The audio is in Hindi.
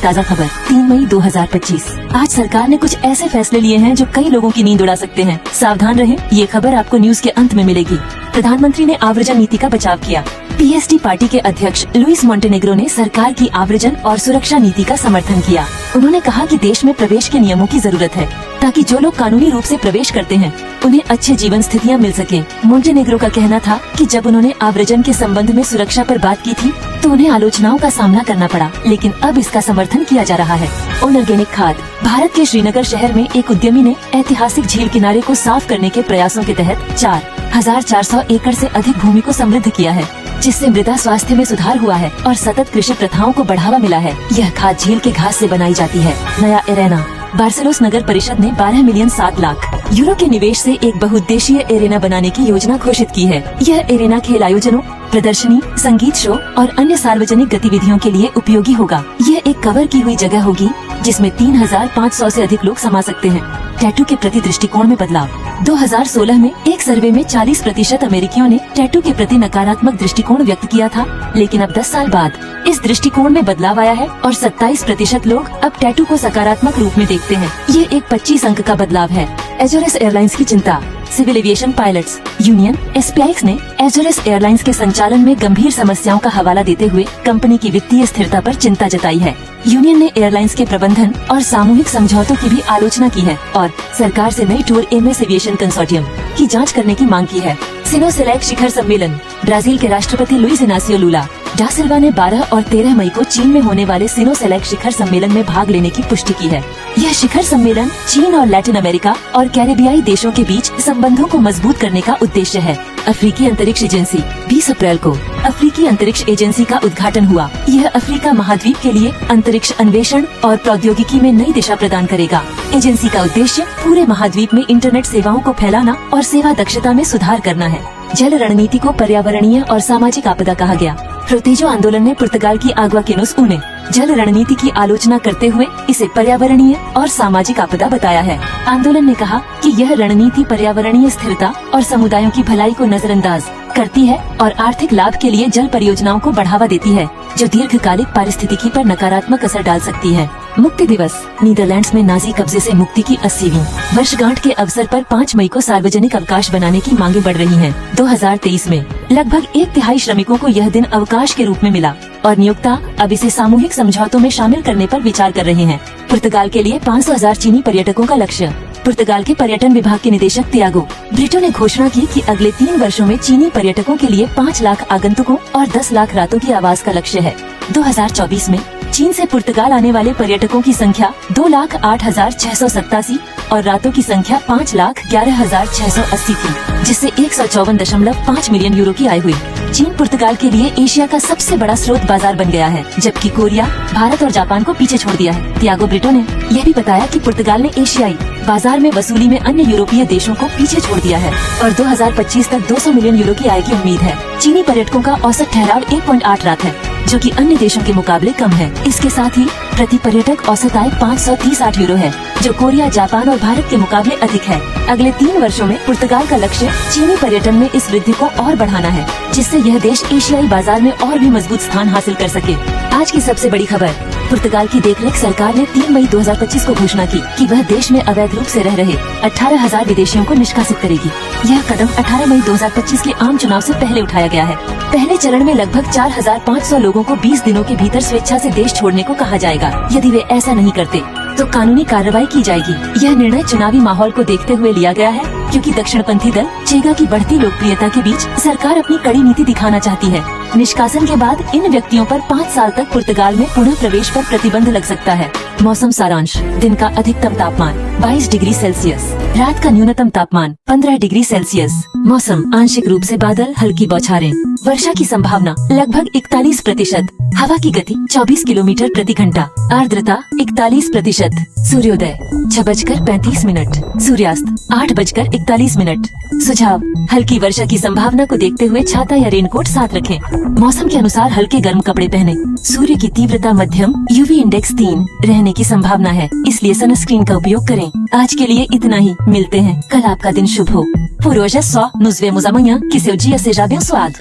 ताज़ा खबर 3 मई 2025। आज सरकार ने कुछ ऐसे फैसले लिए हैं जो कई लोगों की नींद उड़ा सकते हैं। सावधान रहें, ये खबर आपको न्यूज के अंत में मिलेगी। प्रधानमंत्री ने आव्रजन नीति का बचाव किया। पीएसडी पार्टी के अध्यक्ष लुइस मोंटेनेग्रो ने सरकार की आव्रजन और सुरक्षा नीति का समर्थन किया। उन्होंने कहा कि देश में प्रवेश के नियमों की जरूरत है ताकि जो लोग कानूनी रूप से प्रवेश करते हैं उन्हें अच्छे जीवन स्थितियां मिल सके। मोंटेनेग्रो का कहना था कि जब उन्होंने आव्रजन के संबंध में सुरक्षा पर बात की थी तो उन्हें आलोचनाओं का सामना करना पड़ा, लेकिन अब इसका समर्थन किया जा रहा है। ऑर्गेनिक खाद। भारत के श्रीनगर शहर में एक उद्यमी ने ऐतिहासिक झील किनारे को साफ करने के प्रयासों के तहत 4,400 एकड़ से अधिक भूमि को समृद्ध किया है, जिससे मृदा स्वास्थ्य में सुधार हुआ है और सतत कृषि प्रथाओं को बढ़ावा मिला है। यह खाद झील के घास से बनाई जाती है। नया एरेना। बार्सिलोस नगर परिषद ने 12 मिलियन 7 लाख यूरो के निवेश से एक बहुउद्देशीय एरेना बनाने की योजना घोषित की है। यह एरेना खेल आयोजनों, प्रदर्शनी, संगीत शो और अन्य सार्वजनिक गतिविधियों के लिए उपयोगी होगा। यह एक कवर की हुई जगह होगी जिसमें 3,500 से अधिक लोग समा सकते हैं। टैटू के प्रति दृष्टिकोण में बदलाव। 2016 में एक सर्वे में 40% अमेरिकियों ने टैटू के प्रति नकारात्मक दृष्टिकोण व्यक्त किया था, लेकिन अब 10 साल बाद इस दृष्टिकोण में बदलाव आया है और 27% लोग अब टैटू को सकारात्मक रूप में देखते हैं। ये एक 25 अंक का बदलाव है। एजोरेस एयरलाइंस की चिंता। Civil aviation pilots union SPAX ने एजोरेस एयरलाइंस के संचालन में गंभीर समस्याओं का हवाला देते हुए कंपनी की वित्तीय स्थिरता पर चिंता जताई है। यूनियन ने एयरलाइंस के प्रबंधन और सामूहिक समझौतों की भी आलोचना की है और सरकार से नई टूर एमएस एविएशन कंसोर्टियम की जांच करने की मांग की है। सिनोसेलेक शिखर सम्मेलन। ब्राजील के राष्ट्रपति लुइस इनासियो लुला डा सिल्वा ने 12 और 13 मई को चीन में होने वाले सिनोसेलेक शिखर सम्मेलन में भाग लेने की पुष्टि की है। यह शिखर सम्मेलन चीन और लैटिन अमेरिका और कैरेबियाई देशों के बीच संबंधों को मजबूत करने का उद्देश्य है। अफ्रीकी अंतरिक्ष एजेंसी। 20 अप्रैल को अफ्रीकी अंतरिक्ष एजेंसी का उद्घाटन हुआ। यह अफ्रीका महाद्वीप के लिए अंतरिक्ष अन्वेषण और प्रौद्योगिकी में नई दिशा प्रदान करेगा। एजेंसी का उद्देश्य पूरे महाद्वीप में इंटरनेट सेवाओं को फैलाना और सेवा दक्षता में सुधार करना है। जल रणनीति को पर्यावरणीय और सामाजिक आपदा कहा गया। फ्रोतेजो आंदोलन ने पुर्तगाल की आग्वा के नुस उने जल रणनीति की आलोचना करते हुए इसे पर्यावरणीय और सामाजिक आपदा बताया है। आंदोलन ने कहा कि यह रणनीति पर्यावरणीय स्थिरता और समुदायों की भलाई को नजरअंदाज करती है और आर्थिक लाभ के लिए जल परियोजनाओं को बढ़ावा देती है, जो दीर्घकालिक पारिस्थितिकी पर नकारात्मक असर डाल सकती है। मुक्ति दिवस। नीदरलैंड्स में नाजी कब्जे से मुक्ति की 80वीं वर्षगांठ के अवसर पर 5 मई को सार्वजनिक अवकाश बनाने की मांगे बढ़ रही हैं। 2023 में लगभग 1/3 श्रमिकों को यह दिन अवकाश के रूप में मिला और नियोक्ता अब इसे सामूहिक समझौतों में शामिल करने पर विचार कर रहे हैं। पुर्तगाल के लिए 500,000 चीनी पर्यटकों का लक्ष्य। पुर्तगाल के पर्यटन विभाग के निदेशक तियागो ब्रिटो ने घोषणा की कि अगले 3 वर्षों में चीनी पर्यटकों के लिए 5 लाख आगंतुकों और 10 लाख रातों की आवास का लक्ष्य है। 2024 में चीन से पुर्तगाल आने वाले पर्यटकों की संख्या 2,08,687 और रातों की संख्या 5,11,680 थी, जिससे 154.5 मिलियन यूरो की आय हुई। चीन पुर्तगाल के लिए एशिया का सबसे बड़ा स्रोत बाजार बन गया है, जबकि कोरिया, भारत और जापान को पीछे छोड़ दिया है। तियागो ब्रिटो ने यह भी बताया कि पुर्तगाल ने एशियाई बाजार में वसूली में अन्य यूरोपीय देशों को पीछे छोड़ दिया है और 2025 तक 200 मिलियन यूरो की आय की उम्मीद है। चीनी पर्यटकों का औसत ठहराव 1.8 रात है, जो कि अन्य देशों के मुकाबले कम है। इसके साथ ही प्रति पर्यटक औसत आय 538 यूरो है, जो कोरिया, जापान और भारत के मुकाबले अधिक है। अगले 3 वर्षों में पुर्तगाल का लक्ष्य चीनी पर्यटन में इस वृद्धि को और बढ़ाना है, जिससे यह देश एशियाई बाजार में और भी मजबूत स्थान हासिल कर सके। आज की सबसे बड़ी खबर। पुर्तगाल की देखरेख सरकार ने 3 मई 2025 को घोषणा की कि वह देश में अवैध रूप से रह रहे 18,000 विदेशियों को निष्कासित करेगी। यह कदम 18 मई 2025 के आम चुनाव से पहले उठाया गया है। पहले चरण में लगभग 4,500 लोगों को 20 दिनों के भीतर स्वेच्छा से देश छोड़ने को कहा जाएगा। यदि वे ऐसा नहीं करते तो कानूनी कार्रवाई की जाएगी। यह निर्णय चुनावी माहौल को देखते हुए लिया गया है, क्योंकि दक्षिणपंथी दल चेगा की बढ़ती लोकप्रियता के बीच सरकार अपनी कड़ी नीति दिखाना चाहती है। निष्कासन के बाद इन व्यक्तियों पर 5 साल तक पुर्तगाल में पुनः प्रवेश पर प्रतिबंध लग सकता है। मौसम सारांश। दिन का अधिकतम तापमान 22 डिग्री सेल्सियस, रात का न्यूनतम तापमान 15 डिग्री सेल्सियस। मौसम आंशिक रूप से बादल, हल्की बौछारें। वर्षा की संभावना लगभग 41%। हवा की गति 24 किलोमीटर प्रति घंटा। आर्द्रता 41%। सूर्योदय 6:35। सूर्यास्त 8:41। सुझाव। हल्की वर्षा की संभावना को देखते हुए छाता या रेनकोट साथ रखें। मौसम के अनुसार हल्के गर्म कपड़े पहने। सूर्य की तीव्रता मध्यम, UV इंडेक्स 3 रहने की संभावना है, इसलिए सनस्क्रीन का उपयोग करें। आज के लिए इतना ही। मिलते हैं कल। आपका दिन शुभ हो। Por hoje é só. Nos vemos amanhã. Que seu dia seja abençoado.